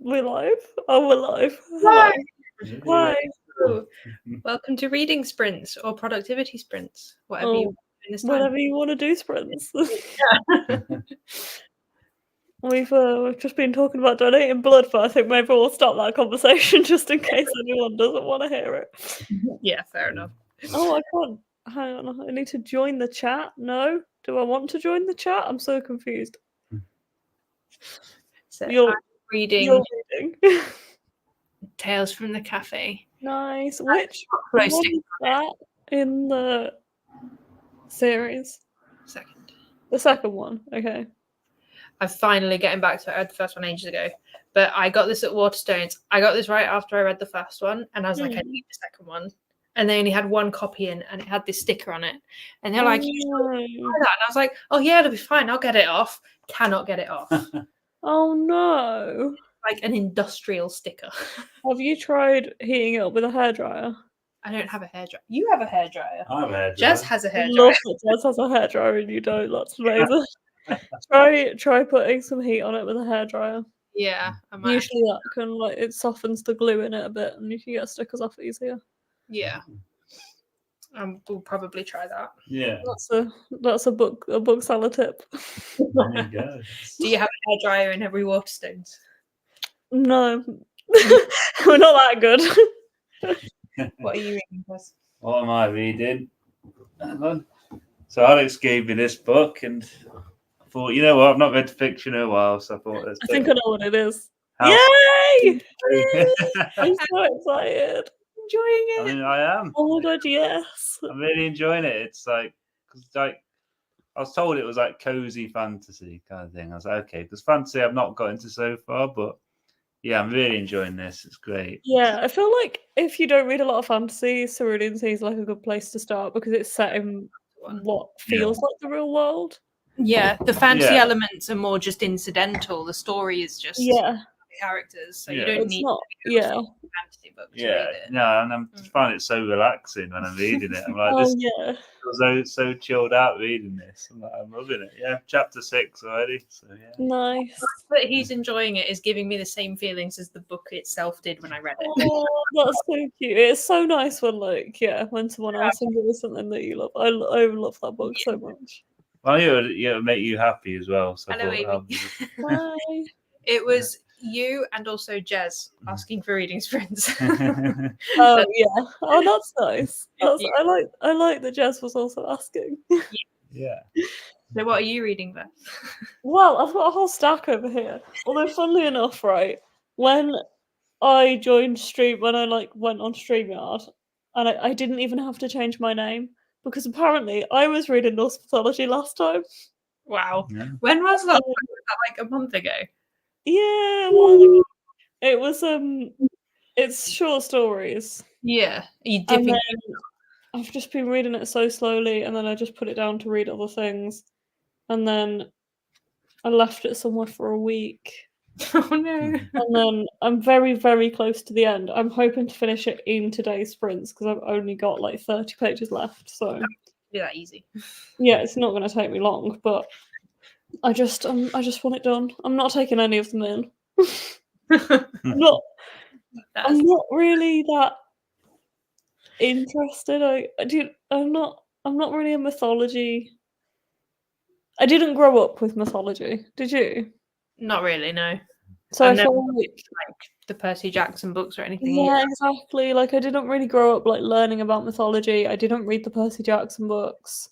We're live. Oh, we're live. Hello. Hi. Hello. Welcome to reading sprints or productivity sprints, whatever you want in this time. Whatever you want to do, sprints. Yeah. We've just been talking about donating blood, but I think maybe we'll stop that conversation just in case anyone doesn't want to hear it. Yeah, fair enough. Oh, I can't. Hang on. I need to join the chat. No? Do I want to join the chat? I'm so confused. So You're reading reading. Tales from the Cafe. Nice. Which one is that in the series? Second. The second one. Okay. I'm finally getting back to it. I read the first one ages ago, but I got this at Waterstones. I got this right after I read the first one, and I was like, I need the second one. And they only had one copy in, and it had this sticker on it. And they're like, you should try that. And I was like, oh yeah, it'll be fine. I'll get it off. Cannot get it off. Oh no. Like an industrial sticker. Have you tried heating it up with a hairdryer? I don't have a hairdryer. You have a hairdryer. I have a hairdryer. Jez has a hairdryer. Love that Jez has a hairdryer and you don't. That's amazing. Try putting some heat on it with a hairdryer. Yeah, I might. Usually that can it softens the glue in it a bit, and you can get stickers off easier. Yeah, we'll probably try that. Yeah, that's a book seller tip. there you go. Do you have a hairdryer in every Waterstones? No, we're not that good. What are you reading, Chris? What am I reading? Hang on. So Alex gave me this book, and I thought, you know what, I've not read fiction in a while, so I thought I think I know what it is. House. Yay! I'm so excited. Enjoying it. I mean, I am. Oh my god, yes! I'm really enjoying it. It's like, because I was told it was like cozy fantasy kind of thing. I was like, okay, because fantasy I've not got into so far, but yeah, I'm really enjoying this. It's great. Yeah, I feel like if you don't read a lot of fantasy, Cerulean Sea is like a good place to start because it's set in what feels like the real world. Yeah, the fantasy elements are more just incidental. The story is just the characters, so you don't need a fantasy book to read it. No, and I find it so relaxing when I'm reading it. I'm like, so chilled out reading this. I'm loving it. Yeah, chapter 6 already. So yeah, nice. But he's enjoying it is giving me the same feelings as the book itself did when I read it. Oh, that's so cute. It's so nice when when someone else enjoys something that you love. I love that book so much. Well, it'll make you happy as well. So hello, Amy. Hi. It was you and also Jez asking for reading sprints. Oh yeah. Oh, that's nice. I like that Jez was also asking. Yeah. So what are you reading, Beth? Well, I've got a whole stack over here. Although funnily enough, right, when I joined when I went on StreamYard, and I didn't even have to change my name because apparently I was reading Norse mythology last time. Wow. Yeah. When was that? Was that like a month ago? Yeah, well, it was it's short stories. Yeah. Are you dipping? I've just been reading it so slowly, and then I just put it down to read other things, and then I left it somewhere for a week. Oh no. And then I'm very, very close to the end. I'm hoping to finish it in today's sprints because I've only got like 30 pages left. So be that easy. Yeah, it's not going to take me long, but I just want it done. I'm not taking any of them in. I'm not really that interested. I'm not really a mythology. I didn't grow up with mythology. Did you? Not really, no. So I feel like the Percy Jackson books or anything. Yeah, exactly. Like I didn't really grow up learning about mythology. I didn't read the Percy Jackson books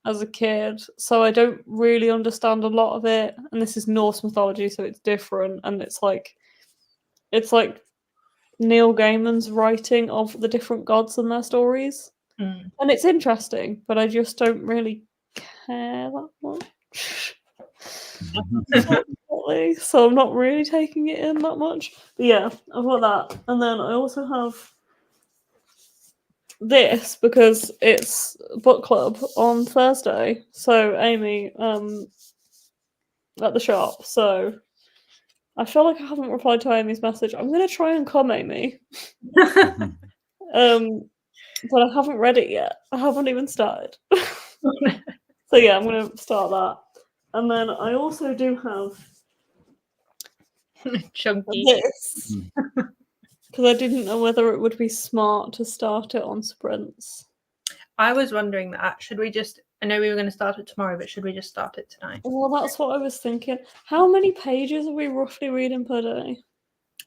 as a kid, so I don't really understand a lot of it. And this is Norse mythology, so it's different. And it's like Neil Gaiman's writing of the different gods and their stories, and it's interesting. But I just don't really care that much. So I'm not really taking it in that much. But yeah, I've got that. And then I also have this because it's book club on Thursday. So Amy, at the shop. So I feel like I haven't replied to Amy's message. I'm gonna try and come, Amy. But I haven't read it yet. I haven't even started. So yeah, I'm gonna start that. And then I also do have Chunky. this because I didn't know whether it would be smart to start it on sprints. I was wondering that. Should we just? I know we were going to start it tomorrow, but should we just start it tonight? Well, that's what I was thinking. How many pages are we roughly reading per day?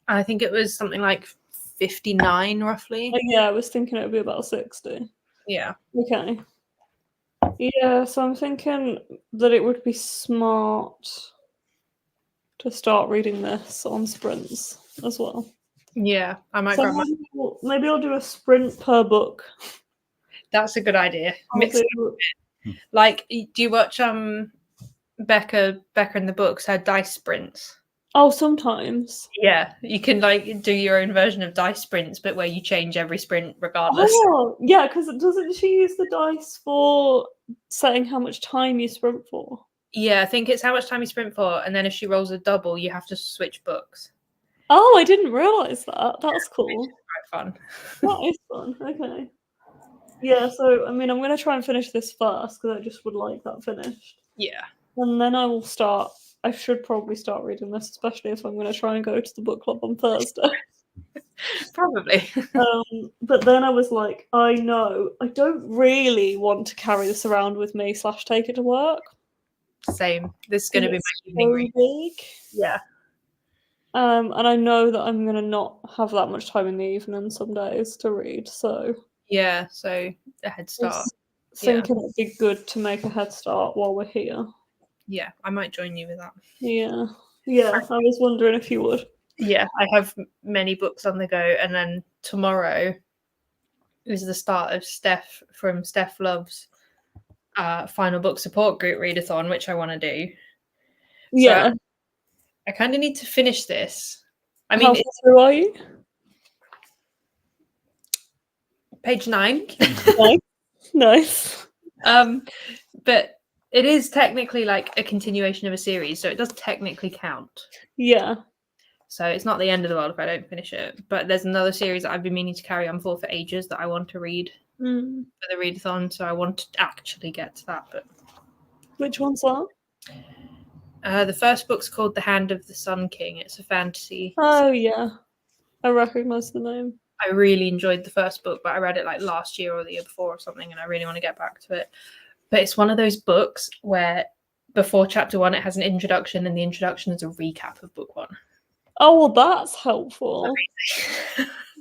I think it was something like 59, roughly. Yeah, I was thinking it would be about 60. Yeah. Okay. Yeah, so I'm thinking that it would be smart to start reading this on sprints as well. Yeah, I might So grab my. maybe I'll do a sprint per book. That's a good idea. I'll Mix it. do- Like, do you watch Becca in the books, her dice sprints? Oh, sometimes. Yeah, you can like do your own version of dice sprints, but where you change every sprint regardless. Oh, yeah, because doesn't she use the dice for setting how much time you sprint for? Yeah, I think it's how much time you sprint for, and then if she rolls a double, you have to switch books. Oh, I didn't realise that. That's cool. Quite fun. That is fun. Okay. Yeah, so I mean, I'm going to try and finish this first because I just would like that finished. Yeah. And then I will start. I should probably start reading this, especially if I'm going to try and go to the book club on Thursday. Probably. But then I was like, I know I don't really want to carry this around with me / take it to work. Same. This is going to be It's my evening so read. big. Yeah. And I know that I'm going to not have that much time in the evening some days to read, so Yeah, so a head I start. was thinking it'd be good to make a head start while we're here. Yeah, I might join you with that. Yeah. Yeah, I was wondering if you would. Yeah, I have many books on the go, and then tomorrow is the start of Steph from Steph Love's final book support group readathon, which I want to do. Yeah. So I kind of need to finish this. I How mean, far through are you? page 9. Nice. But it is technically like a continuation of a series, so it does technically count. Yeah. So it's not the end of the world if I don't finish it. But there's another series that I've been meaning to carry on for ages that I want to read for the readathon, so I want to actually get to that. But Which one's that? the first book's called The Hand of the Sun King. It's a fantasy. Oh yeah. I recognise the name. I really enjoyed the first book, but I read it like last year or the year before or something, and I really want to get back to it. But it's one of those books where before chapter 1 it has an introduction, and the introduction is a recap of book 1. Oh well, that's helpful.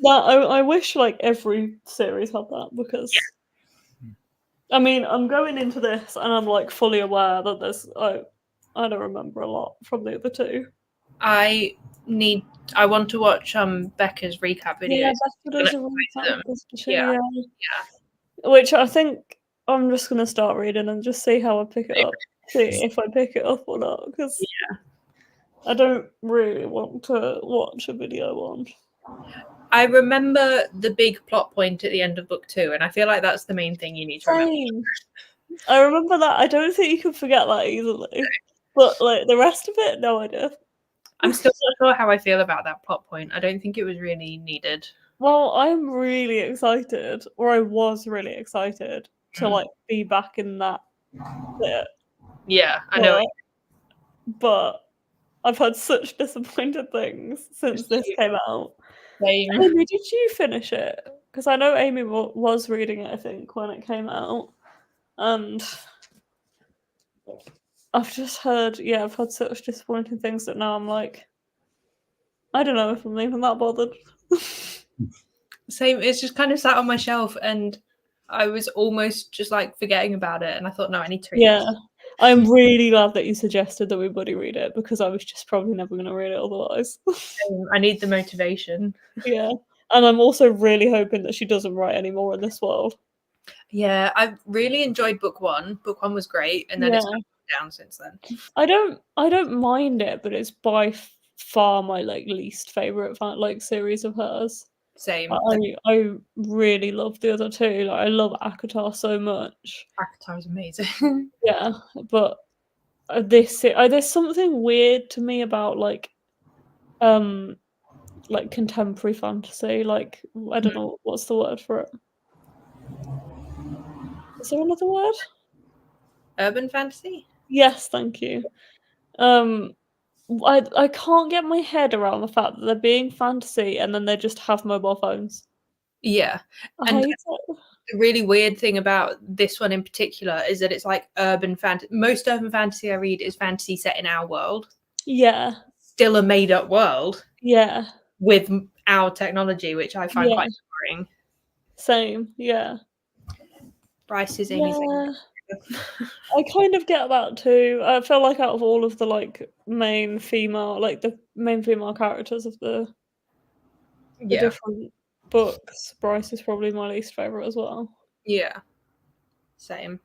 I wish like every series had that because I mean I'm going into this and I'm like fully aware that there's I don't remember a lot from the other two. I want to watch Becca's recap videos. Yeah, Becca does a recap, doesn't she? Yeah. Which I think I'm just gonna start reading and just see how I pick it up. See if I pick it up or not, because I don't really want to watch a video on. I remember the big plot point at the end of book 2, and I feel like that's the main thing you need to remember. Same. I remember that. I don't think you can forget that easily. But like the rest of it, no idea. I'm still not sure how I feel about that plot point. I don't think it was really needed. Well, I'm really excited, or I was really excited to like be back in that bit. Yeah, I know. But I've had such disappointed things since this came out. Same. Amy, did you finish it? Because I know Amy was reading it, I think, when it came out. And I've just heard, I've had such disappointing things that now I'm like, I don't know if I'm even that bothered. Same. It's just kind of sat on my shelf, and I was almost just like forgetting about it. And I thought, no, I need to read it. I'm really glad that you suggested that we buddy read it because I was just probably never going to read it otherwise. I need the motivation. Yeah. And I'm also really hoping that she doesn't write any more in this world. Yeah, I've really enjoyed book 1. Book 1 was great, and then it's gone down since then. I don't mind it, but it's by far my like least favorite like series of hers. Same. I really love the other two. Like I love Akatar so much. Akatar is amazing. Yeah, but there's something weird to me about like contemporary fantasy. Like I don't know what's the word for it. Is there another word? Urban fantasy? Yes, thank you. I can't get my head around the fact that they're being fantasy and then they just have mobile phones. Yeah. I And hate it. the really weird thing about this one in particular is that it's like urban fantasy. Most urban fantasy I read is fantasy set in our world. Yeah, Still a made up world yeah, with our technology, which I find yeah. quite boring. Same, yeah. Bryce is Amy. Yeah, I kind of get that too. I feel like out of all of the like main female, like the main female characters of the Yeah. different books, Bryce is probably my least favorite as well. Yeah. Same.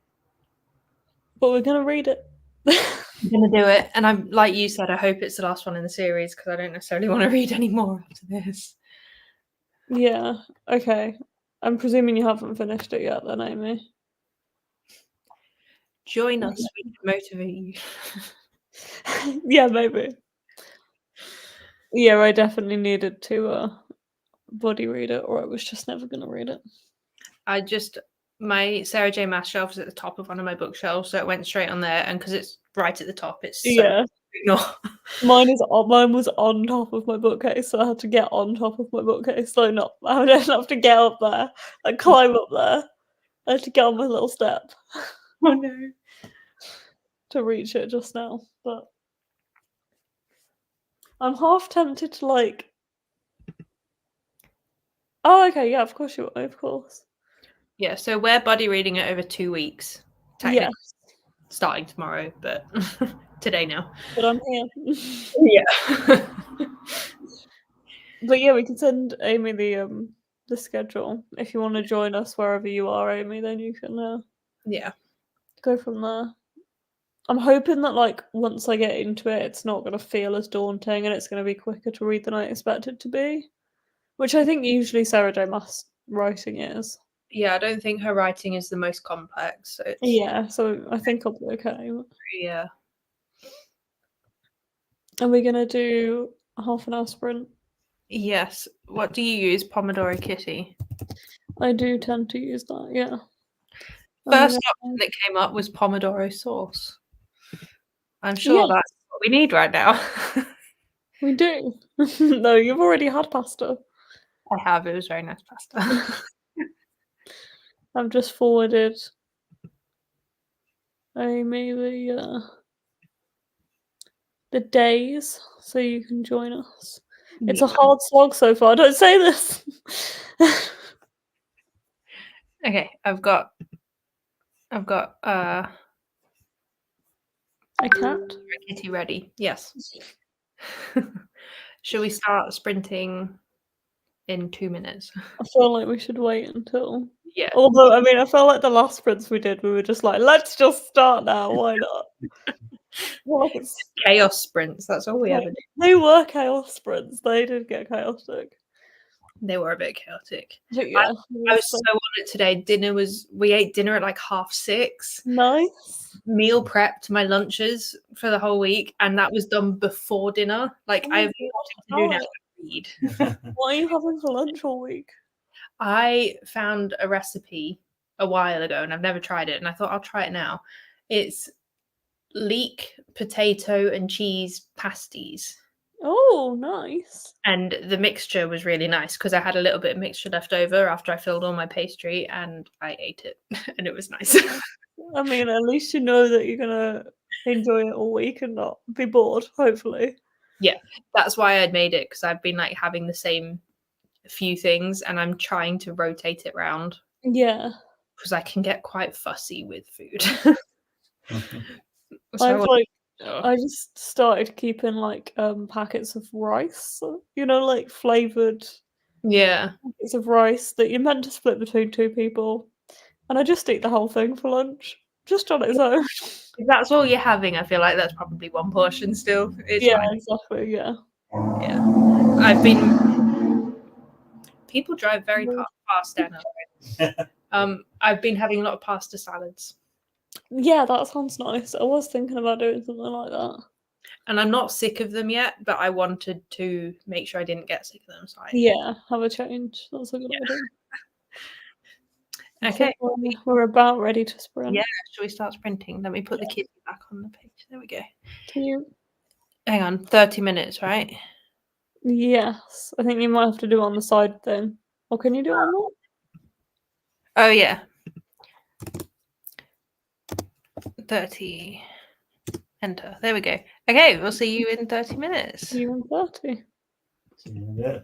But we're gonna read it. I'm gonna do it, and I'm like you said. I hope it's the last one in the series because I don't necessarily want to read any more after this. Yeah. Okay. I'm presuming you haven't finished it yet, then, Amy. Join us. We can motivate you. Yeah, maybe. Yeah, I definitely needed to body read it, or I was just never gonna read it. My Sarah J. Maas shelf is at the top of one of my bookshelves, so it went straight on there, and because it's right at the top, it's so Yeah. no. Mine was on top of my bookcase, so I had to get on top of my bookcase. So I didn't have to get up there and climb up there. I had to get on my little step Oh no. to reach it just now. But I'm half tempted to like. Oh, okay, yeah, of course you will, of course. Yeah, so we're buddy reading it over 2 weeks. Technically starting tomorrow, but today now. But I'm here. Yeah. But yeah, we can send Amy the schedule. If you want to join us wherever you are, Amy, then you can Yeah. go from there. I'm hoping that like once I get into it, it's not gonna feel as daunting and it's gonna be quicker to read than I expect it to be. Which I think usually Sarah J. Maas writing is. Yeah, I don't think her writing is the most complex. So it's Yeah, so I think I'll be okay. yeah. Are we gonna do a half an hour sprint? Yes. What do you use? Pomodoro Kitty. I do tend to use that, yeah. First option that came up was Pomodoro sauce. I'm sure Yes. that's what we need right now. We do. No, you've already had pasta. I have. It was very nice pasta. I've just forwarded Amy the days so you can join us. It's a hard slog so far. Don't say this. Okay, I've got a cat. Kitty ready. Yes. Shall we start sprinting in 2 minutes? I feel like we should wait until. Yeah. Although, I mean, I felt like the last sprints we did, we were just like, let's just start now. Why not? Well, like Chaos sprints. That's all we ever do. They were chaos sprints. They did get chaotic. They were a bit chaotic. But yeah, I was so on it today. We ate dinner at like 6:30. nice. Meal prepped my lunches for the whole week, and that was done before dinner. Like Oh I my have nothing to do now but read. What are you having for lunch all week? I found a recipe a while ago, and I've never tried it, and I thought I'll try it now. It's leek, potato, and cheese pasties. Oh, nice. And the mixture was really nice because I had a little bit of mixture left over after I filled all my pastry, and I ate it, and it was nice. I mean, at least you know that you're gonna enjoy it all week and not be bored, hopefully. Yeah, that's why I'd made it, because I've been like having the same few things and I'm trying to rotate it round. Yeah. Because I can get quite fussy with food. I just started keeping like packets of rice, like flavored packets of rice that you're meant to split between 2 people. And I just eat the whole thing for lunch, just on its own. If that's all you're having, I feel like that's probably one portion still. It's Yeah, fine. exactly, yeah. People drive very fast down here. I've been having a lot of pasta salads. Yeah, that sounds nice. I was thinking about doing something like that. And I'm not sick of them yet, but I wanted to make sure I didn't get sick of them. So have a change. That's a good idea. Okay. We're about ready to sprint. Yeah, shall we start sprinting? Let me put the kitty back on the page. There we go. Can you Hang on, 30 minutes, right? Yes, I think you might have to do it on the side thing. Or can you do it on that? Oh yeah. 30. Enter. There we go. Okay, we'll see you in 30 minutes. You and 30. Yeah.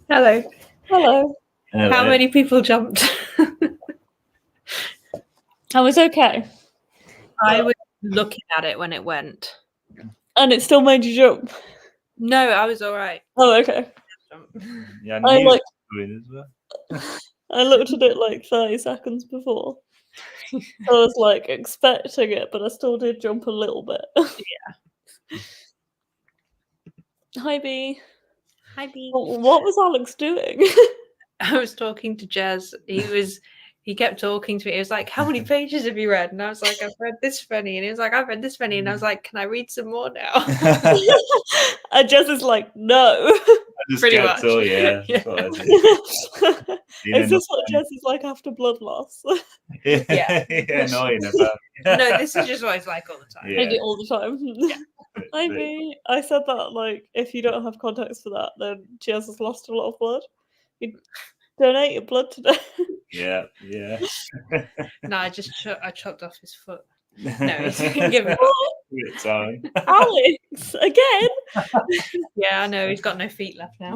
Hello. Hello. How many people jumped? I was okay. I was looking at it when it went. And it still made you jump. No, I was all right. Oh, okay. Yeah, I I knew like- it was doing as well. I looked at it like 30 seconds before. I was like expecting it, but I still did jump a little bit. Yeah. Hi, B. Hi, B. What was Alex doing? I was talking to Jez. He kept talking to me. He was like, "How many pages have you read?" And I was like, "I've read this many." And he was like, "I've read this many." And I was like, "Can I read some more now?" And Jess is like, no. I just Pretty get much. to, yeah. Yeah. That's what I did. Is this what Jess is like after blood loss? Yeah. Yeah, annoying about. No, this is just what it's like all the time. Yeah. I do all the time. I mean, I said that like if you don't have context for that, then Jess has lost a lot of blood. You donate your blood today. Yeah. No, I chopped off his foot. No, he's give it. Good time. Alex, again. Yeah, I know he's got no feet left now.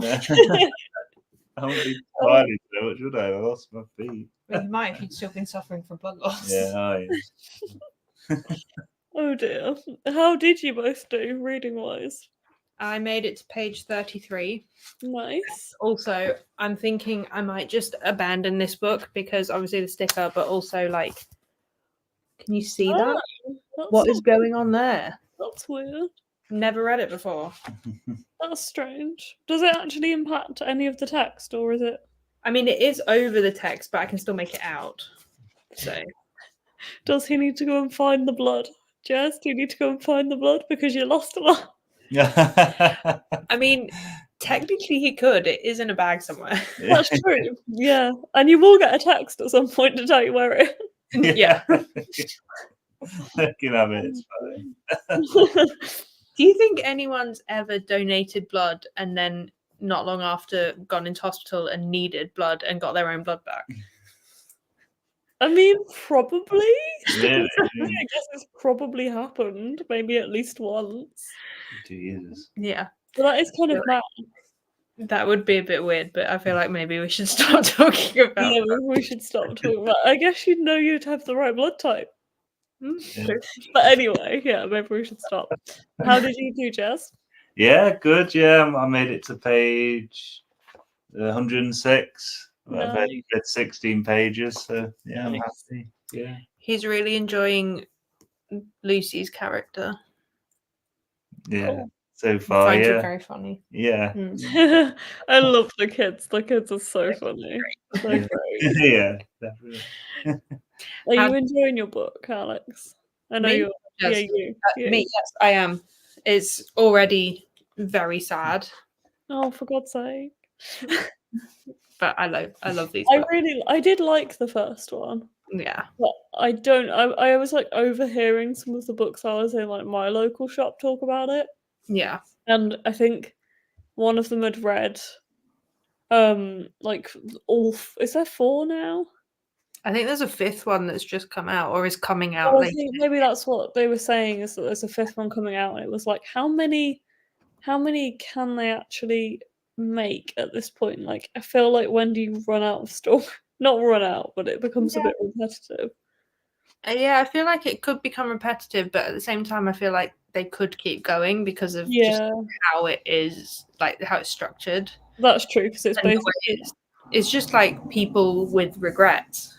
I won't be smiling so much, would I? I lost my feet. Well, you might if you'd still been suffering from blood loss. Yeah, Oh dear. How did you both do reading wise? I made it to page 33. Nice. Also, I'm thinking I might just abandon this book because obviously the sticker, but also like, can you see that? What is going on there? That's weird. Never read it before. That's strange. Does it actually impact any of the text, or is it? I mean, it is over the text, but I can still make it out. So, Does he need to go and find the blood? Jess, do you need to go and find the blood because you lost a lot? I mean, technically he could. It is in a bag somewhere. That's true. Yeah, and you will get a text at some point to tell you where it is. Yeah. You can have it. It's fine. Do you think anyone's ever donated blood and then not long after gone into hospital and needed blood and got their own blood back? I mean, probably. Really? I guess it's probably happened, maybe at least once. Jesus. Yeah. But that is kind of mad. That would be a bit weird, but I feel like maybe we should start talking about Yeah, we should stop talking about. I guess you'd know you'd have the right blood type. Yeah. But anyway, yeah, maybe we should stop. How did you do, Jess? Yeah, good. Yeah, I made it to page 106. I've read 16 pages, so yeah, I'm happy. Yeah. He's really enjoying Lucy's character. Yeah. Cool. So far, Finds it yeah. very funny. Yeah. I love the kids. The kids are so funny. So great. Yeah, definitely. Are you enjoying your book, Alex? I know Me? you're. Yes. Yeah, you. Yeah. Me, yes, I am. It's already very sad, Oh, for God's sake! but I love these I books. I did like the first one, Yeah. but I don't. I was like overhearing some of the booksellers in like my local shop talk about it, Yeah. and I think one of them had read, like all. Is there 4 now? I think there's a 5th one that's just come out or is coming Oh, out I later. think maybe that's what they were saying, is that there's a 5th one coming out, and it was like, how many can they actually make at this point? Like, I feel like when do you run out of story? Not run out, but it becomes a bit repetitive. Yeah, I feel like it could become repetitive, but at the same time, I feel like they could keep going because of just how it is, like how it's structured. That's true, because it's And the way basically it's just like people with regrets.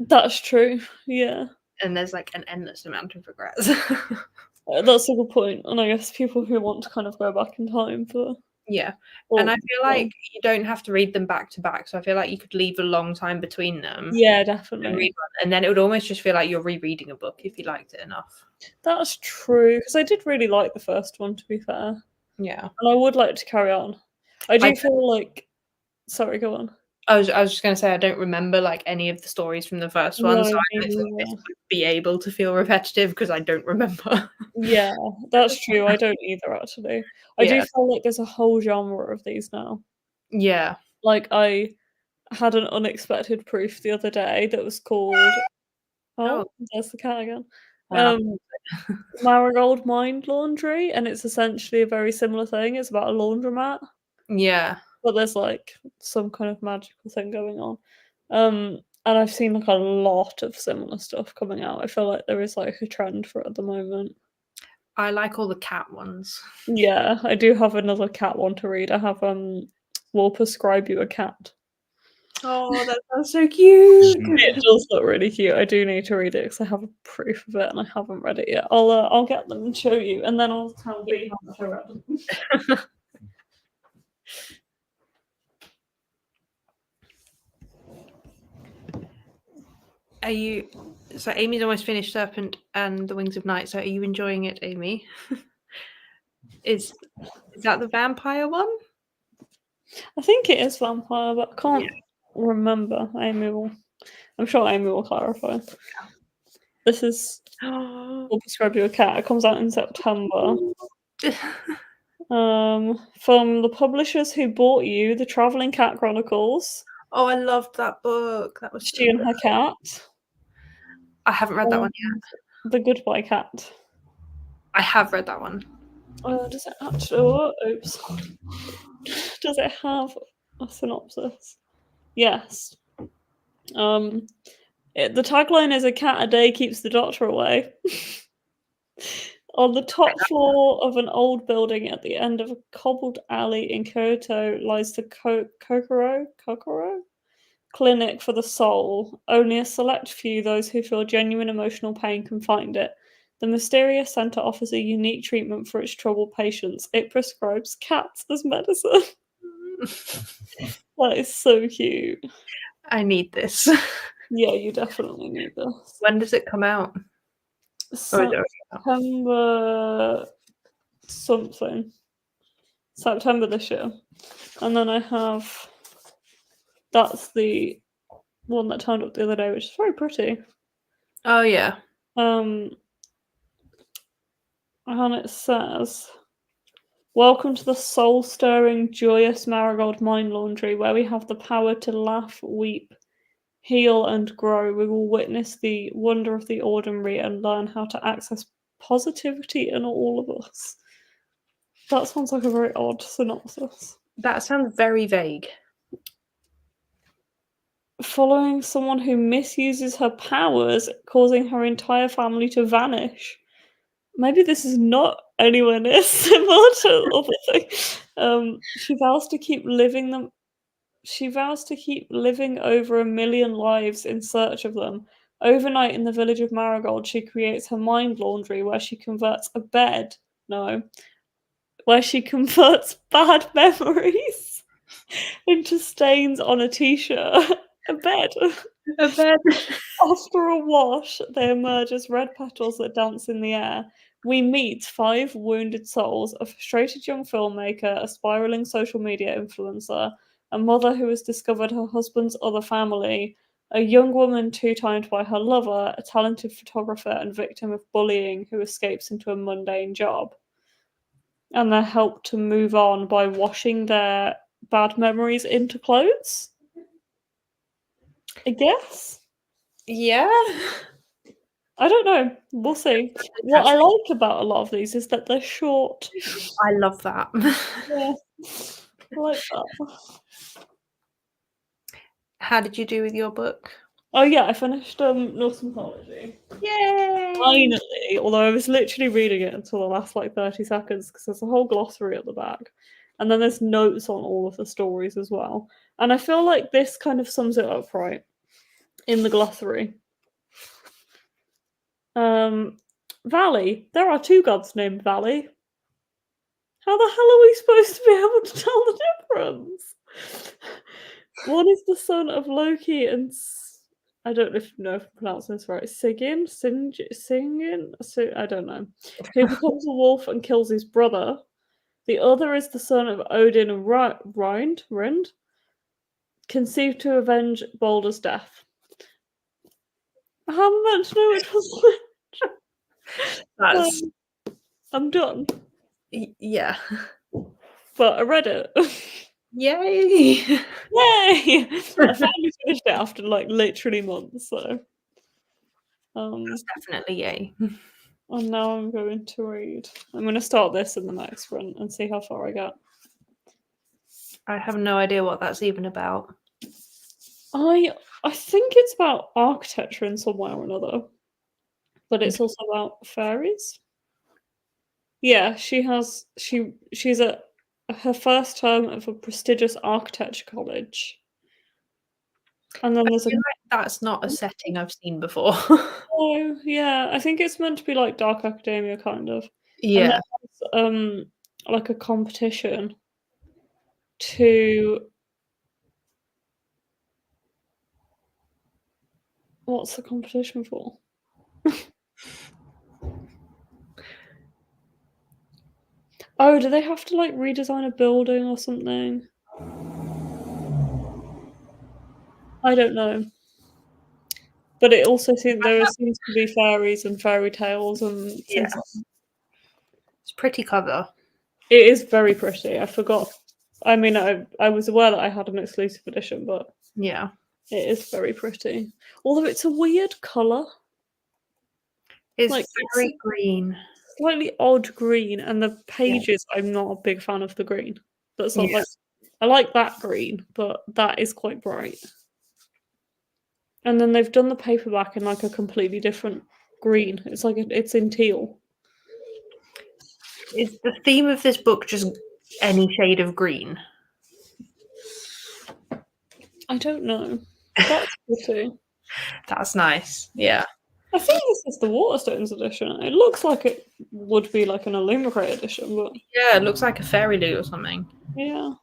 that's true. Yeah, And there's like an endless amount of regrets. that's a good point. And I guess people who want to kind of go back in time for Yeah. And I feel like you don't have to read them back to back. So I feel like you could leave a long time between them. Yeah, And, definitely. and then it would almost just feel like you're rereading a book if you liked it enough. That's true, because I did really like the first one, to be fair. Yeah. And I would like to carry on. I do feel like. Sorry, go on. I was just going to say I don't remember like any of the stories from the first one, so I don't think this would be able to feel repetitive because I don't remember. Yeah, that's true. I don't either, actually. I do feel like there's a whole genre of these now. Yeah. Like, I had an unexpected proof the other day that was called. Oh, there's the cat again. Marigold Mind Laundry, and it's essentially a very similar thing. It's about a laundromat. Yeah. but there's like some kind of magical thing going on. And I've seen like a lot of similar stuff coming out. I feel like there is like a trend for it at the moment. I like all the cat ones. Yeah, I do have another cat one to read. I have We'll Prescribe You a Cat. Oh, that sounds so cute. It does look really cute. I do need to read it because I have a proof of it and I haven't read it yet. I'll get them and show you, and then I'll tell you how much I read them. Are you? So Amy's almost finished Serpent and the Wings of Night. So are you enjoying it, Amy? Is that the vampire one? I think it is vampire, but I can't remember. I'm sure Amy will clarify. This is We'll Prescribe You a Cat. It comes out in September. From the publishers who bought you, The Travelling Cat Chronicles. Oh, I loved that book. That was She and Her Cat. I haven't read that one yet. The Goodbye Cat. I have read that one. Does it actually? Oops. Does it have a synopsis? Yes. The tagline is "A cat a day keeps the doctor away." On the top floor of an old building at the end of a cobbled alley in Kyoto lies the Kokoro Clinic for the Soul. Only a select few, those who feel genuine emotional pain, can find it. The mysterious centre offers a unique treatment for its troubled patients. It prescribes cats as medicine. That is so cute. I need this. Yeah, you definitely need this. When does it come out? September something. September this year. And then I have that's the one that turned up the other day, which is very pretty. Oh yeah. And it says, "Welcome to the soul-stirring, joyous Marigold Mind Laundry, where we have the power to laugh, weep, heal, and grow. We will witness the wonder of the ordinary and learn how to access positivity in all of us." That sounds like a very odd synopsis. That sounds very vague. Following someone who misuses her powers, causing her entire family to vanish. Maybe this is not anywhere near similar to other things. She vows to keep living over 1 million lives in search of them. Overnight in the village of Marigold, she creates her mind laundry where she converts bad memories into stains on a t-shirt. A bed. After a wash, they emerge as red petals that dance in the air. We meet 5 wounded souls, a frustrated young filmmaker, a spiraling social media influencer, a mother who has discovered her husband's other family, a young woman two-timed by her lover, a talented photographer and victim of bullying who escapes into a mundane job. And they're helped to move on by washing their bad memories into clothes, I guess. Yeah. I don't know. We'll see. What I like about a lot of these is that they're short. I love that. Yeah. I like that. How did you do with your book? Oh yeah, I finished Norse Mythology. Yay! Finally, although I was literally reading it until the last 30 seconds because there's a whole glossary at the back. And then there's notes on all of the stories as well. And I feel like this kind of sums it up right in the glossary. Valley. There are 2 gods named Valley. How the hell are we supposed to be able to tell the difference? One is the son of Loki and I don't know if I'm pronouncing this right. Sigyn, I don't know. Who becomes a wolf and kills his brother. The other is the son of Odin and Rind, conceived to avenge Balder's death. I haven't meant to know which was That's I'm done. yeah. But I read it. Yay! Yay! I finally finished it after literally months, so That's definitely yay. and now I'm going to read. I'm going to start this in the next run and see how far I get. I have no idea what that's even about. I think it's about architecture in some way or another, but it's also about fairies. Yeah, she's at her first term of a prestigious architecture college, and then I there's a feel like that's not a setting I've seen before. oh yeah, I think it's meant to be like dark academia kind of, and Yeah. there's like a competition to what's the competition for? Oh, do they have to like redesign a building or something? I don't know. But it also seems to be fairies and fairy tales and Yeah. things like that. It's pretty clever. It is very pretty. I forgot. I mean, I was aware that I had an exclusive edition, but Yeah. it is very pretty. Although it's a weird colour. It's Like it's very green. slightly odd green, and the pages, I'm not a big fan of the green. That's not Yeah. like I like that green, but that is quite bright. And then they've done the paperback in like a completely different green. It's like it's in teal. Is the theme of this book just any shade of green? I don't know. That's pretty. That's nice. Yeah. I think this is the Waterstones edition. It looks like it would be like an Illumicrate edition, but Yeah, it looks like a fairy loot or something. yeah.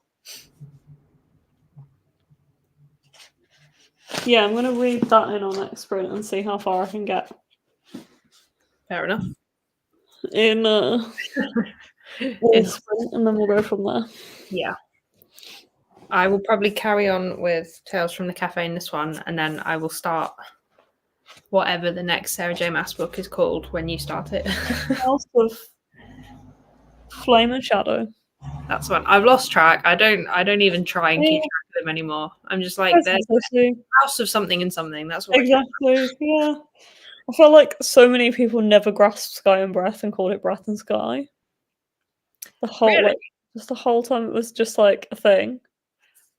Yeah, I'm gonna read that in our next sprint and see how far I can get Fair enough. in It's- sprint, and then we'll go from there. yeah. I will probably carry on with Tales from the Cafe in this one, and then I will start whatever the next Sarah J. Maas book is called when you start it. House of Flame and Shadow. That's one. I've lost track. I don't even try and keep Yeah. track of them anymore. I'm just like That's there's interesting. House of something and something. That's what Exactly. Yeah. I feel like so many people never grasped Sky and Breath and called it Breath and Sky. The whole Really? just the whole time it was just like a thing.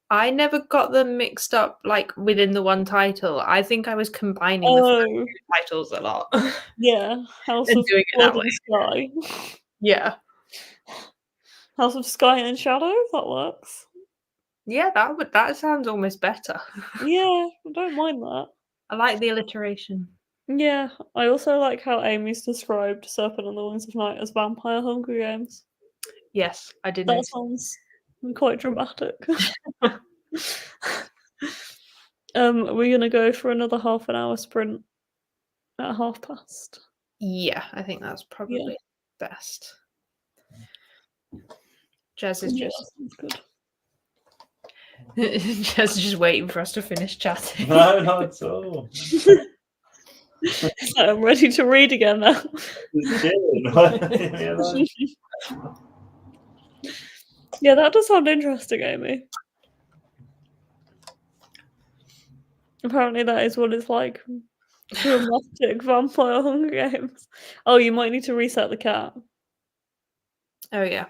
I never got them mixed up like within the one title. I think I was combining the Oh, titles a lot yeah. House and of doing it Blood that way. and Sky. Yeah. House of Sky and Shadow, that works. Yeah, that sounds almost better. Yeah, I don't mind that. I like the alliteration. Yeah, I also like how Amy's described Serpent and the Wings of Night as vampire Hunger Games. Yes, I did That notice. sounds quite dramatic. We're gonna go for another half an hour sprint at 1:30. Yeah, I think that's probably best. Jazz is Yeah, just that sounds good. Jazz is just waiting for us to finish chatting. No, not at all. So I'm ready to read again now. Just chilling. Leave me alone. Yeah, that does sound interesting, Amy. Apparently, that is what it's like. Dramatic vampire Hunger Games. Oh, you might need to reset the cat Oh yeah.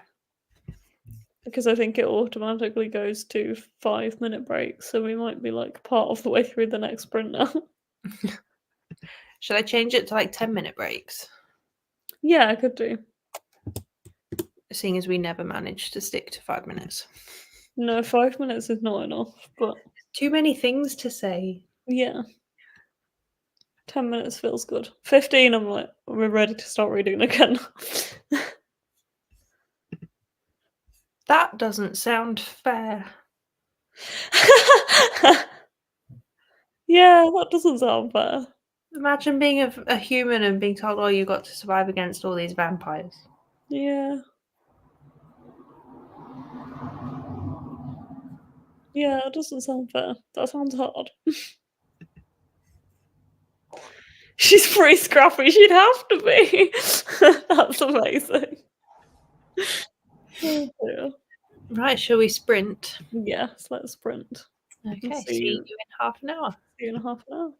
because I think it automatically goes to 5-minute breaks. So we might be like part of the way through the next sprint now. Should I change it to like 10-minute breaks? Yeah, I could do. Seeing as we never managed to stick to 5 minutes. No, 5 minutes is not enough, but Too many things to say. yeah. 10 minutes feels good. 15, I'm like, we're ready to start reading again. That doesn't sound fair. Yeah, that doesn't sound fair. Imagine being a human and being told, oh, you got to survive against all these vampires. Yeah. Yeah, it doesn't sound fair. That sounds hard. She's pretty scrappy, she'd have to be. That's amazing. Oh dear. Right, shall we sprint? Yes, let's sprint. Okay, See see you. you in half an hour. See you in a half an hour.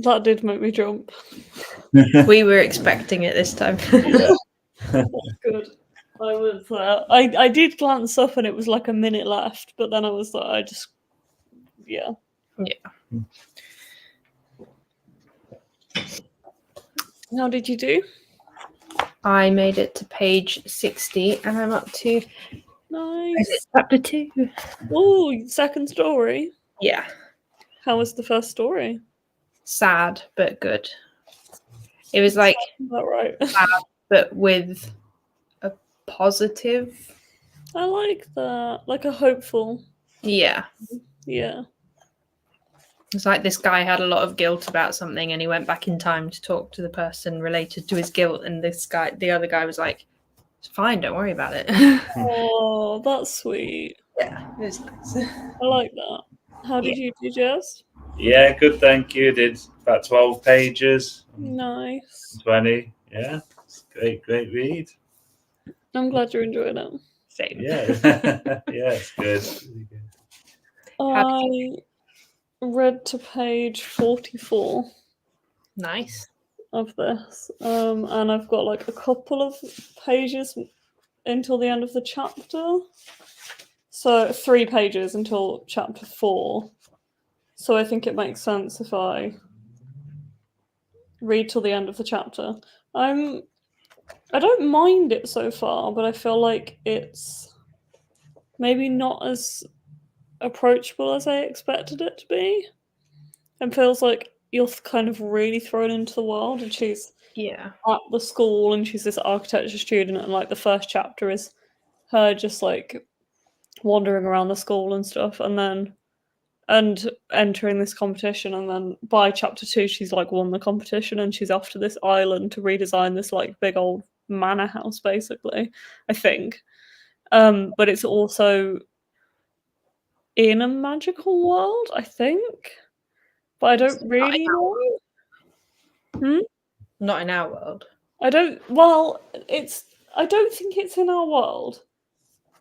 That did make me jump. We were expecting it this time. Yeah. That's good. I was. I did glance up, and it was like a minute left, but then I was like, I just. Yeah. Yeah. How did you do? I made it to page 60 and I'm up to Nice. chapter 2. Oh, second story. Yeah. How was the first story? Sad, but good. It was like, Is that right? but with a positive. I like that. Like a hopeful. Yeah. Yeah. It's like this guy had a lot of guilt about something and he went back in time to talk to the person related to his guilt. And the other guy was like, it's fine, don't worry about it. Oh, that's sweet. Yeah, it was nice. I like that. How did you do, Jess? Yeah, good. Thank you. Did about 12 pages. Nice. 20. Yeah, it's great read. I'm glad you're enjoying it. Same. Yeah, yeah, it's good. Really good. I read to page 44 Nice. of this, and I've got like a couple of pages until the end of the chapter. So 3 pages until chapter 4. So I think it makes sense if I read till the end of the chapter. I don't mind it so far, but I feel like it's maybe not as approachable as I expected it to be. And feels like you're kind of really thrown into the world, and she's Yeah. at the school and she's this architecture student, and like the first chapter is her just like wandering around the school and stuff, and entering this competition, and then by chapter 2 she's like won the competition and she's off to this island to redesign this like big old manor house basically, I think. But it's also in a magical world, I think, but I don't really know. Not in our world. I don't think it's in our world,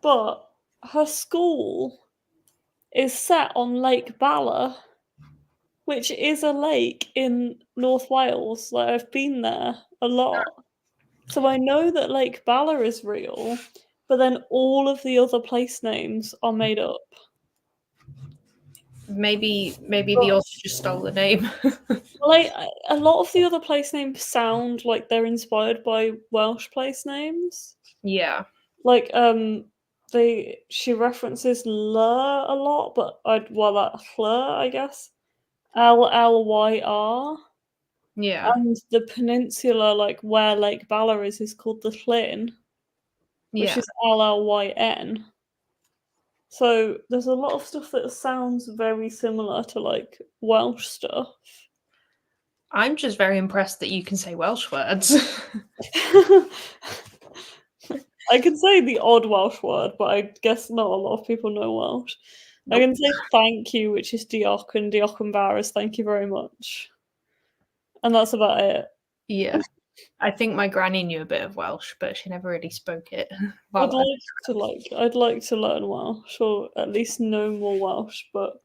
but her school is set on Lake Bala, which is a lake in North Wales. Like, I've been there a lot. So I know that Lake Bala is real, but then all of the other place names are made up. Maybe the author just stole the name. Like, a lot of the other place names sound like they're inspired by Welsh place names. Yeah. Like, she references Lur a lot, but that Llur, I guess. Llyr. Yeah. And the peninsula, like where Lake Bala is called the Llyn, which Yeah. is Llyn. So there's a lot of stuff that sounds very similar to like Welsh stuff. I'm just very impressed that you can say Welsh words. I can say the odd Welsh word, but I guess not a lot of people know Welsh. I can say thank you, which is diolch, and diolch yn fawr is thank you very much. And that's about it. Yeah. I think my granny knew a bit of Welsh, but she never really spoke it. I'd like to learn Welsh, or at least know more Welsh, but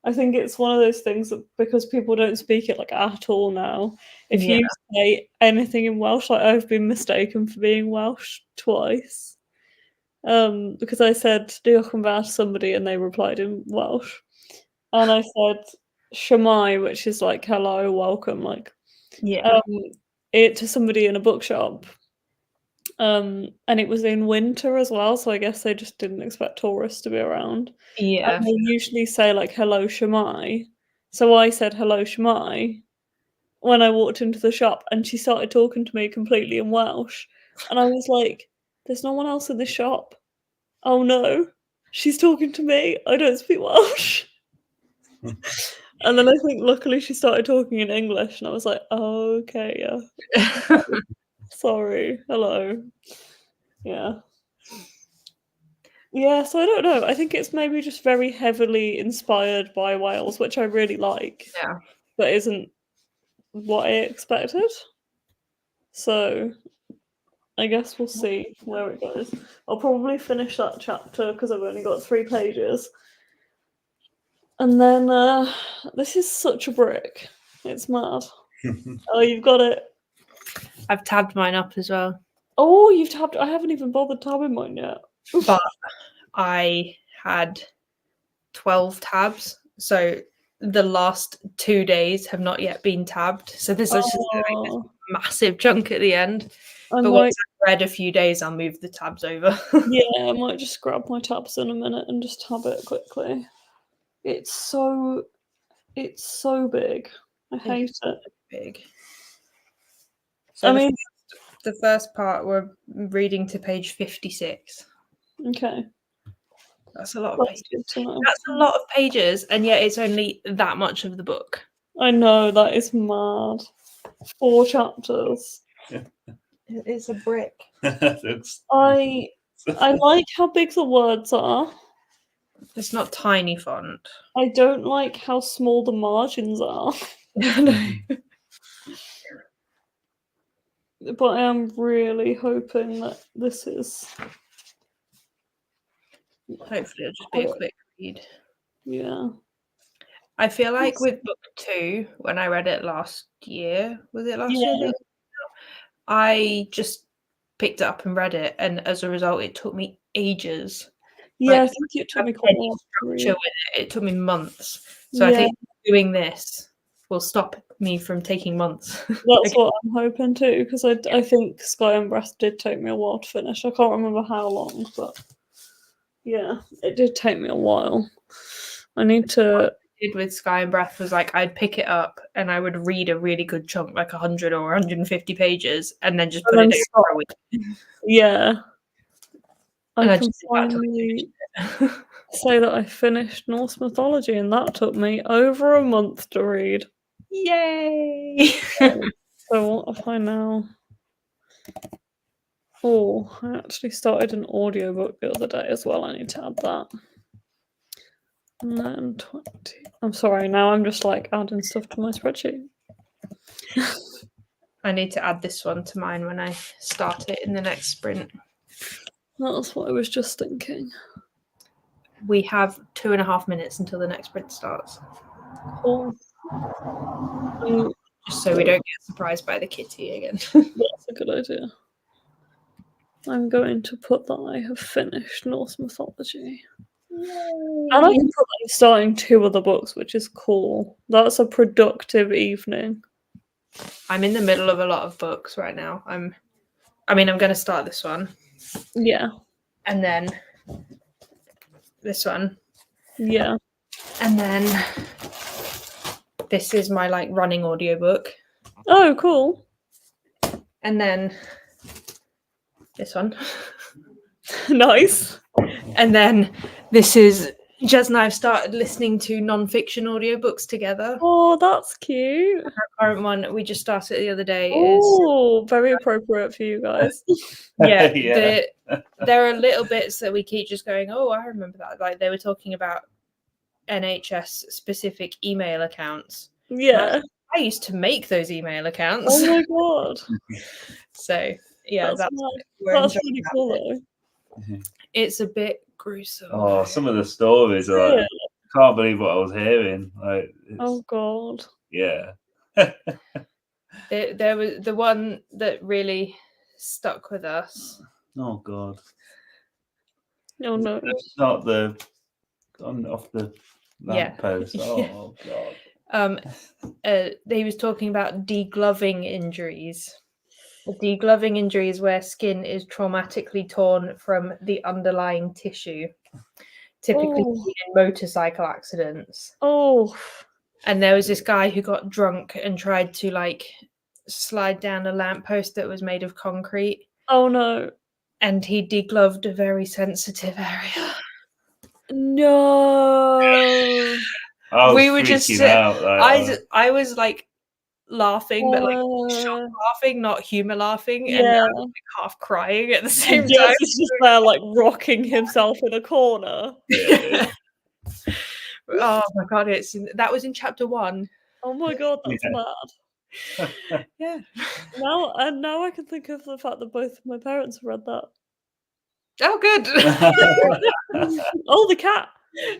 I think it's one of those things that because people don't speak it like at all now, if you say anything in Welsh, like I've been mistaken for being Welsh twice. Because I said diolch yn fawr to somebody and they replied in Welsh. And I said shwmai, which is like hello, welcome, like it to somebody in a bookshop. And it was in winter as well, so I guess they just didn't expect tourists to be around. Yeah. And they usually say like hello shwmai. So I said hello shwmai when I walked into the shop, and she started talking to me completely in Welsh. And I was like, there's no one else in the shop. Oh no, she's talking to me. I don't speak Welsh. And then I think luckily she started talking in English, and I was like, oh, okay, yeah. Sorry. Hello. Yeah. Yeah, so I don't know. I think it's maybe just very heavily inspired by Wales, which I really like. Yeah. But isn't what I expected. So I guess we'll see where it goes. I'll probably finish that chapter because I've only got 3 pages. And then this is such a brick. It's mad. Oh, you've got it. I've tabbed mine up as well. Oh, you've tabbed. I haven't even bothered tabbing mine yet. But I had 12 tabs. So the last 2 days have not yet been tabbed. So there's just this massive chunk at the end. But once I've read a few days, I'll move the tabs over. Yeah, I might just grab my tabs in a minute and just tab it quickly. It's so big. I hate it. Big. So I mean, the first part, we're reading to page 56. Okay. That's a lot of pages. Good to know. That's a lot of pages, and yet it's only that much of the book. I know, that is mad. 4 chapters. It's a brick. I like how big the words are. It's not tiny font. I don't like how small the margins are. But I am really hoping that this is... Hopefully it'll just be a quick read. Yeah. I feel like with book 2, when I read it last year, was it last year? I just picked it up and read it, and as a result, it took me ages. Yeah, I think it took me quite a while to read. It took me months. So I think doing this will stop me from taking months. That's what I'm hoping too, because I think Sky and Breath did take me a while to finish. I can't remember how long, but yeah, it did take me a while. I need to... What I did with Sky and Breath was like I'd pick it up and I would read a really good chunk, like 100 or 150 pages, and then just put it down for a week. Yeah. I can just finally say that I finished Norse mythology, and that took me over a month to read. Yay! So what if I now... Oh, I actually started an audiobook the other day as well. I need to add that. And then 20... I'm sorry, now I'm just like adding stuff to my spreadsheet. I need to add this one to mine when I start it in the next sprint. That's what I was just thinking. We have 2.5 minutes until the next sprint starts. Cool. Just so we don't get surprised by the kitty again. That's a good idea. I'm going to put that I have finished Norse mythology. Yay. And I can put that I'm starting 2 other books, which is cool. That's a productive evening. I'm in the middle of a lot of books right now. I'm going to start this one. Yeah. And then this one. Yeah. And then this is my like running audiobook. Oh, cool. And then this one. Nice. And then this is Jez and I have started listening to non-fiction audiobooks together. Oh, that's cute. Our current one we just started the other day is very appropriate for you guys. Yeah. There are little bits that we keep just going, oh, I remember that. Like they were talking about NHS specific email accounts. Yeah. I used to make those email accounts. Oh my god. So yeah, that's really cool though. It's a bit gruesome. Oh, some of the stories are like, I can't believe what I was hearing. Like, oh god. Yeah. There was the one that really stuck with us. Oh god. Oh no. It's not the off the lamppost. Oh god. He was talking about degloving injuries. Degloving injuries where skin is traumatically torn from the underlying tissue, typically in motorcycle accidents. Oh. And there was this guy who got drunk and tried to like slide down a lamppost that was made of concrete. Oh no. And he degloved a very sensitive area. No. We were just out, like, I was like laughing, but like shock laughing, not humor laughing, and I was like half crying at the same time. He's just there like rocking himself in a corner. Yeah. Oh my god, that was in chapter 1. Oh my god, that's mad. Yeah. Now I can think of the fact that both of my parents read that. Oh good. Oh, the cat.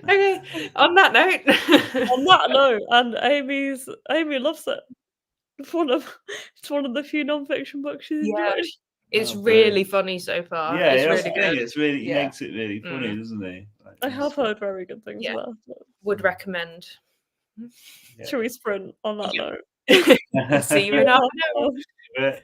Okay. On that note. On that note, and Amy loves it. It's one of the few non-fiction books she's Yeah. enjoyed. It's Oh, really brilliant. funny so far. Yeah, It's that's really the thing. good. It's really he Yeah. makes it really funny, doesn't he? Like, I have heard very good things Yeah. about it. Would recommend. Yeah. Shall we sprint on that Yeah. note? See you in half an hour. Yeah.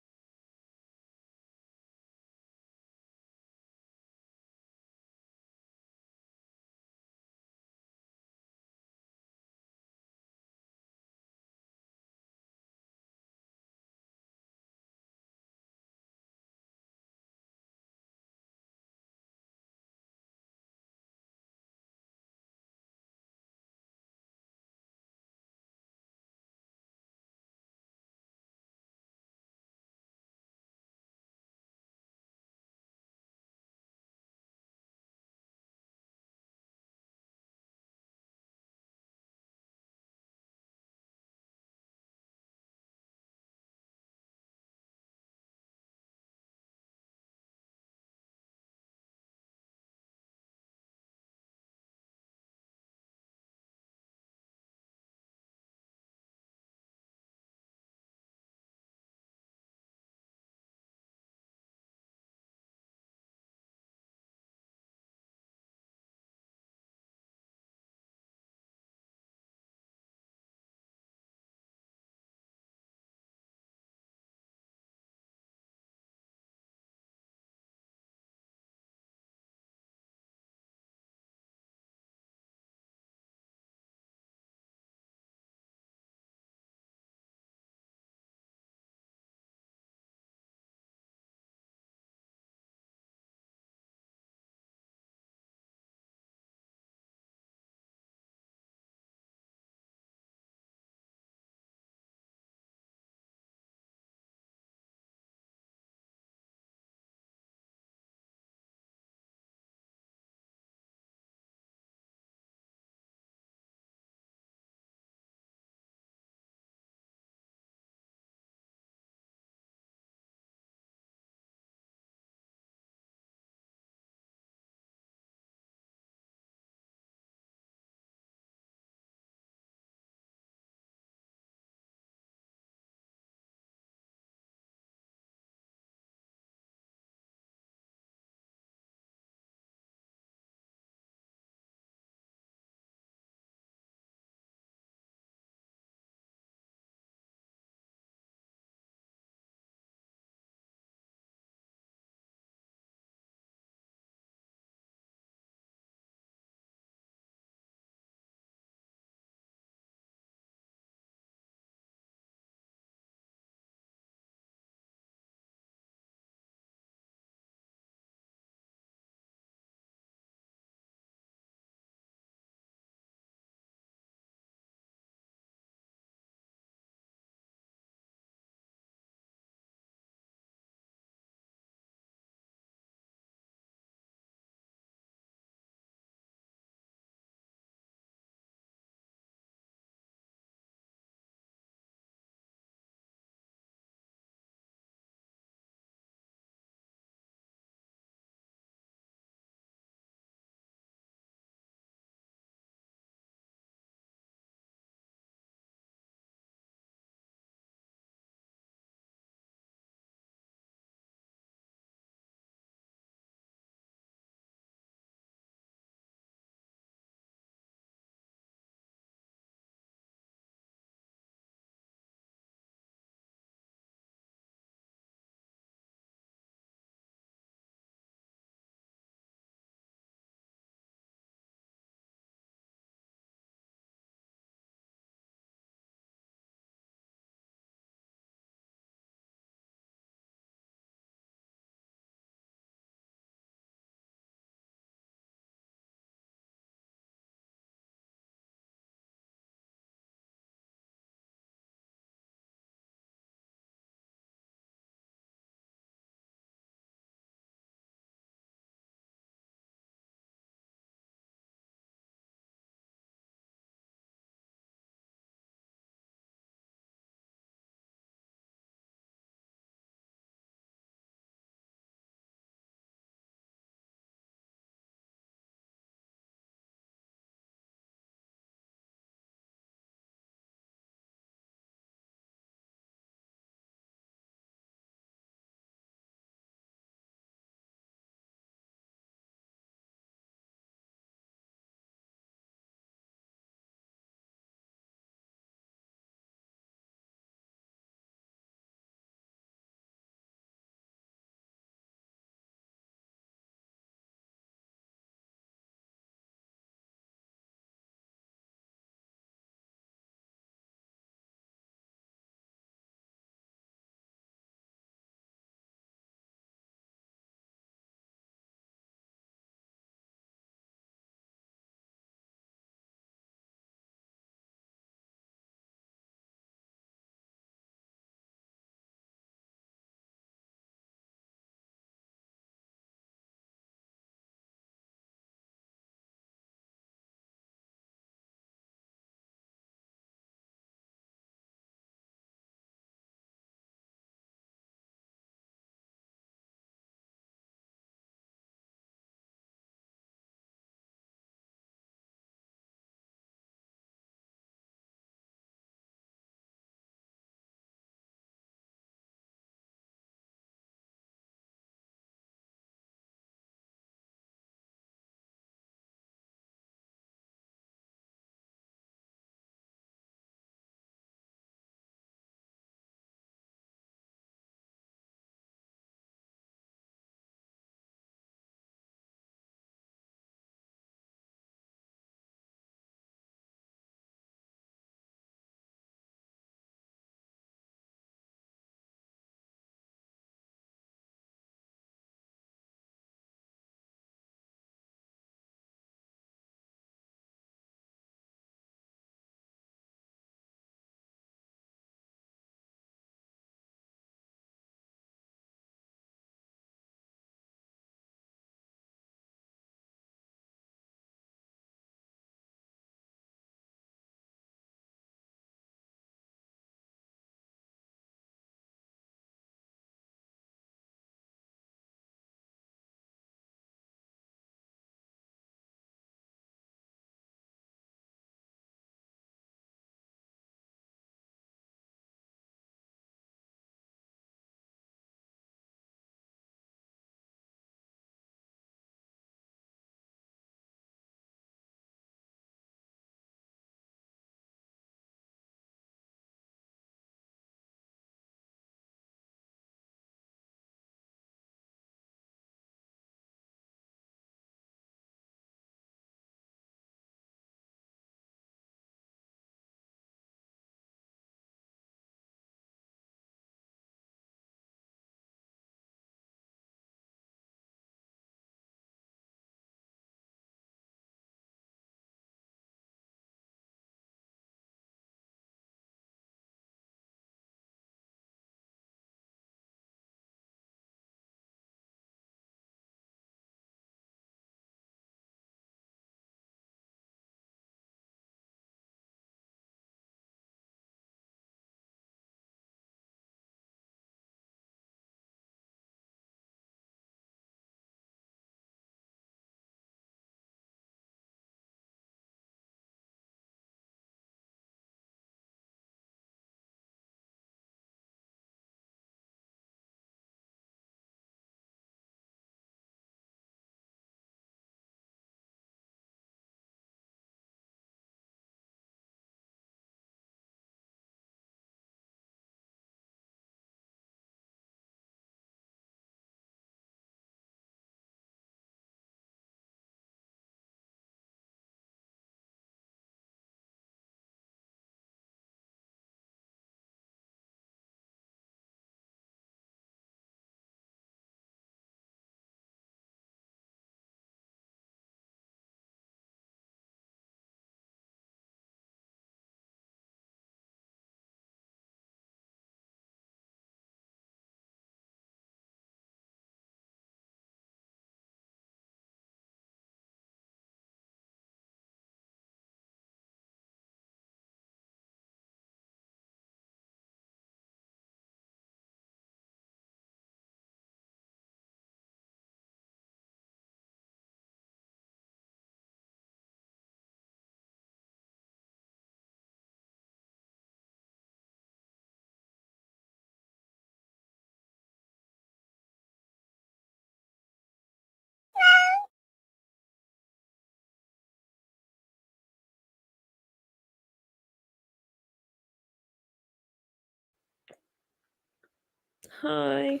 Hi.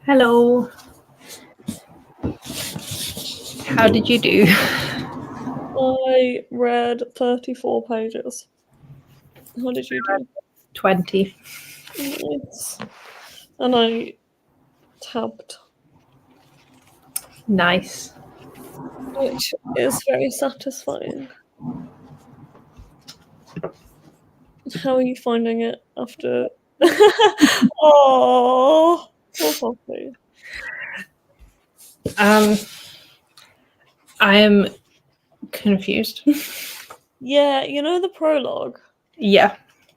Hello. How did you do? I read 34 pages. How did you do? 20. Nice. And I tabbed, Nice. which is very satisfying. How are you finding it after? Oh, poor puppy. I am confused. Yeah, you know the prologue. Yeah.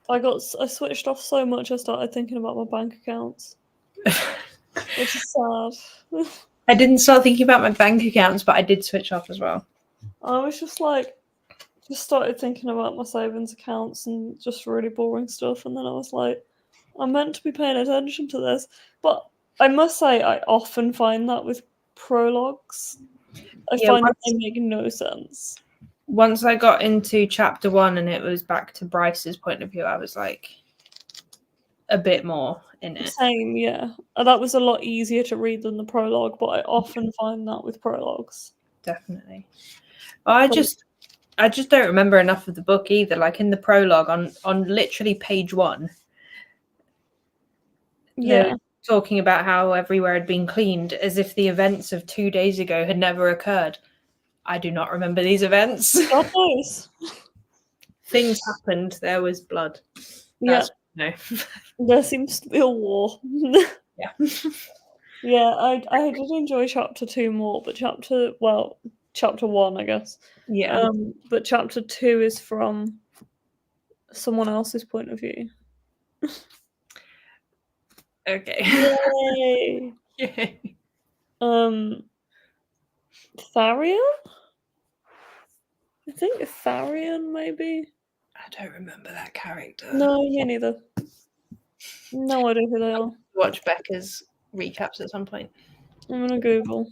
I switched off so much. I started thinking about my bank accounts, which is sad. I didn't start thinking about my bank accounts, but I did switch off as well. I was just started thinking about my savings accounts and just really boring stuff, and then I was like, I'm meant to be paying attention to this. But I must say, I often find that with prologues. I Yeah, find that they make no sense. once I got into chapter 1 and it was back to Bryce's point of view, I was like a bit more in it. Same, yeah. That was a lot easier to read than the prologue, but I often find that with prologues. Definitely. I just don't remember enough of the book either. Like in the prologue on literally page 1, Yeah. they're talking about how everywhere had been cleaned as if the events of 2 days ago had never occurred. I do not remember these events. God knows. Things happened. There was blood. Yeah. No. There seems to be a war. Yeah. Yeah, I did enjoy chapter 2 more, but chapter 1, I guess. Yeah. But chapter 2 is from someone else's point of view. Okay. Yay! Yay. Tharian? I think Tharian, maybe? I don't remember that character. No, me neither. No idea who they are. Watch Becca's recaps at some point. I'm gonna Google.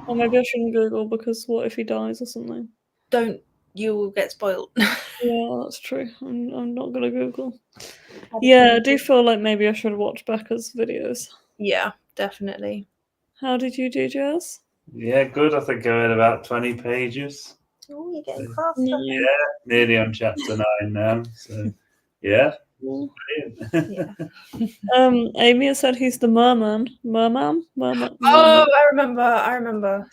Or maybe I shouldn't Google because what if he dies or something? Don't, you will get spoiled. Yeah, that's true. I'm not gonna Google. Yeah, I do feel like maybe I should watch Becca's videos. Yeah, definitely. How did you do, Jazz? Yeah, good. I think I read about 20 pages. Oh, you're getting faster. No. Nearly on chapter 9 now. So, yeah. Brilliant. Yeah. Amy has said he's the merman. Merman? Merman. Oh, I remember. I don't remember.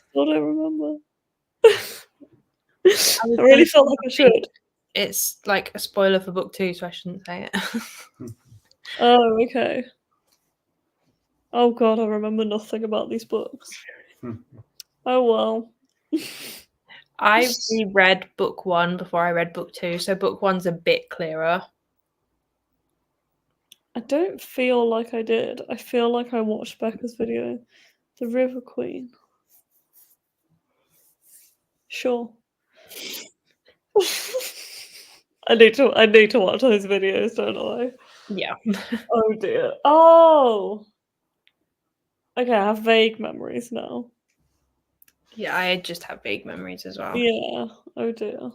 I really felt like I should. It's like a spoiler for book 2, so I shouldn't say it. Oh, okay. Oh god, I remember nothing about these books. Oh well. I reread book 1 before I read book 2, so book 1's a bit clearer. I don't feel like I did. I feel like I watched Becca's video. The River Queen. Sure. I need to watch those videos, don't I? Yeah. Oh dear. Oh. Okay, I have vague memories now. Yeah, I just have vague memories as well. Yeah. Oh dear.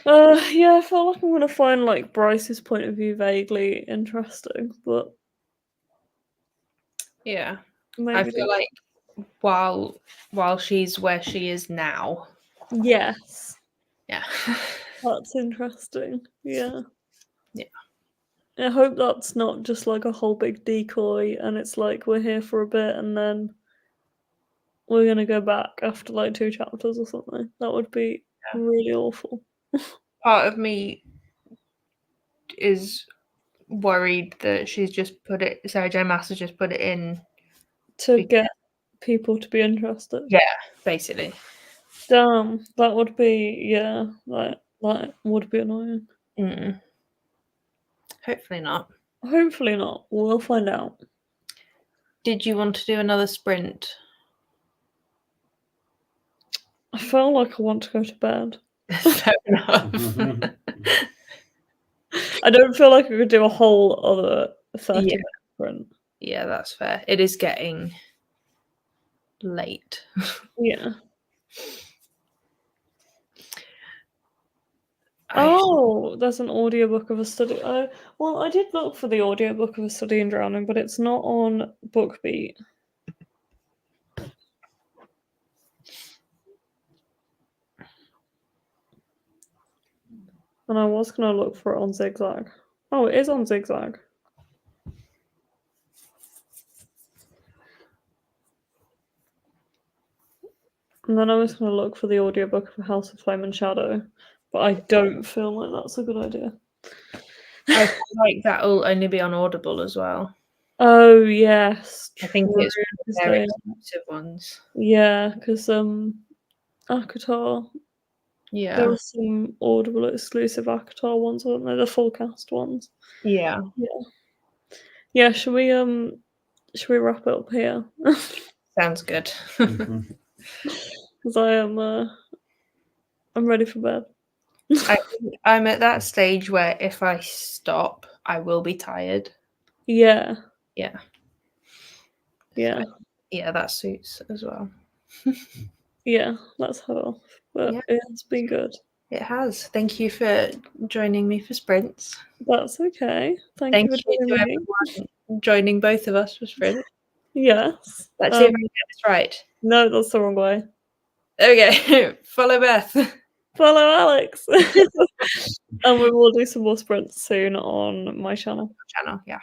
Yeah, I feel like I'm gonna find like Bryce's point of view vaguely interesting, but Yeah. maybe I feel like while she's where she is now. yes. Yeah. That's interesting. Yeah. Yeah. I hope that's not just like a whole big decoy and it's like we're here for a bit and then we're gonna go back after like 2 chapters or something. That would be really awful. Part of me is worried that Sarah J. Maas has just put it in To get people to be interested. Yeah, basically. Damn, that would be that would be annoying. Hopefully not. Hopefully not. We'll find out. Did you want to do another sprint? I feel like I want to go to bed. Fair enough. I don't feel like I could do a whole other 30-minute sprint. Yeah, that's fair. It is getting late. Yeah. Oh, there's an audiobook of a study. Oh, well, I did look for the audiobook of A Study in Drowning, but it's not on BookBeat. And I was going to look for it on Zigzag. Oh, it is on Zigzag. And then I was going to look for the audiobook of House of Flame and Shadow, but I don't feel like that's a good idea. I feel like that'll only be on Audible as well. Oh, yes. I think true, it's one of 'cause their they- exclusive ones. Yeah, because ACOTAR, Yeah. there were some Audible exclusive ACOTAR ones, weren't there? The full cast ones. Yeah. Yeah, should we wrap it up here? Sounds good. Mhm. Because I'm ready for bed. I'm at that stage where if I stop, I will be tired. Yeah. Yeah. Yeah. Yeah, that suits as well. Yeah, let's head off. But Yeah. it's been good. It has. Thank you for joining me for sprints. That's okay. Thank Thank you for you to joining me. everyone joining both of us for sprints. Yes. Let's see if I can get this right. No, that's the wrong way. Okay, follow Beth. Follow Alex. And we will do some more sprints soon on my channel. Yeah.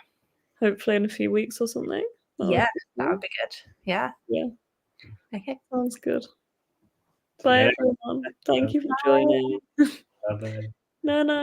Hopefully in a few weeks or something. Yeah, that would be good. Yeah. Yeah. Okay. Sounds good. Bye Yeah. everyone. Thank you for joining. Bye-bye. No.